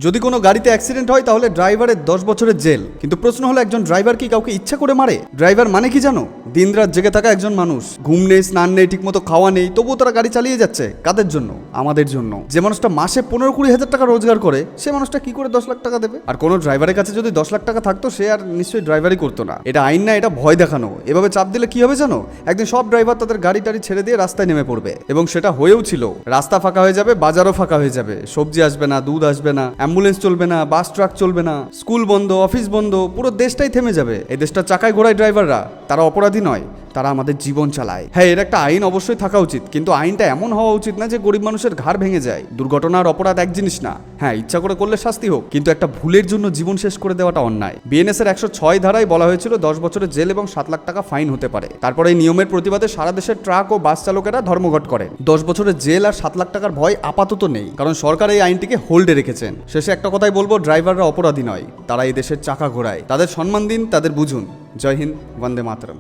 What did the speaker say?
যদি কোনো গাড়িতে অ্যাক্সিডেন্ট হয় তাহলে ড্রাইভারের 10 বছরের জেল, কিন্তু প্রশ্ন হলো একজন ড্রাইভার কি কাউকে ইচ্ছা করে মারে? ড্রাইভার মানে কি জানো? দিনরাত জেগে থাকা একজন মানুষ, ঘুম নেই, স্নান নেই, ঠিকমতো খাওয়া নেই, তবুও তারা গাড়ি চালিয়ে যাচ্ছে। কাদের জন্য? আমাদের জন্য। যে মানুষটা মাসে 15-20 হাজার টাকা রোজগার করে, সে মানুষটা কি করে 10 লাখ টাকা দেবে? আর কোনো ড্রাইভারের কাছে যদি 10 লাখ টাকা থাকতো, সে আর নিশ্চয়ই ড্রাইভারই করতো না। এটা আইন না, এটা ভয় দেখানো। এভাবে চাপ দিলে কি হবে জানো? একদিন সব ড্রাইভার তাদের গাড়ি টাড়ি ছেড়ে দিয়ে রাস্তায় নেমে পড়বে, এবং সেটা হয়েও ছিল। রাস্তা ফাঁকা হয়ে যাবে, বাজারও ফাঁকা হয়ে যাবে, সবজি আসবে না, দুধ আসবে না, অ্যাম্বুলেন্স চলবে না, বাস ট্রাক চলবে না, স্কুল বন্ধ, অফিস বন্ধ, পুরো দেশটাই থেমে যাবে। এই দেশটা চাকায় ঘোড়ায় ড্রাইভাররা, তারা অপরাধী নয়, তারা আমাদের জীবন চালায়। হ্যাঁ, এর একটা আইন অবশ্যই থাকা উচিত, কিন্তু আইনটা এমন হওয়া উচিত না যে গরিব মানুষের ঘাড় ভেঙে যায়। দুর্ঘটনা আর অপরাধ এক জিনিস না। হ্যাঁ, ইচ্ছা করে করলে শাস্তি হোক, কিন্তু একটা ভুলের জন্য জীবন শেষ করে দেওয়াটা অন্যায়। বিএনএস এর 106 ধারায় বলা হয়েছিল 10 বছরের জেল এবং 7 লাখ টাকা ফাইন হতে পারে। তারপরে এই নিয়মের প্রতিবাদে সারা দেশের ট্রাক ও বাস চালকেরা ধর্মঘট করেন। 10 বছরের জেল আর 7 লাখ টাকার ভয় আপাতত নেই, কারণ সরকার এই আইনটিকে হোল্ডে রেখেছেন। শেষে একটা কথাই বলবো, ড্রাইভাররা অপরাধী নয়, তারা এই দেশের চাকা ঘোরায়। তাদের সম্মান দিন, তাদের বুঝুন। জয় হিন্দ, বন্দে মাতরম।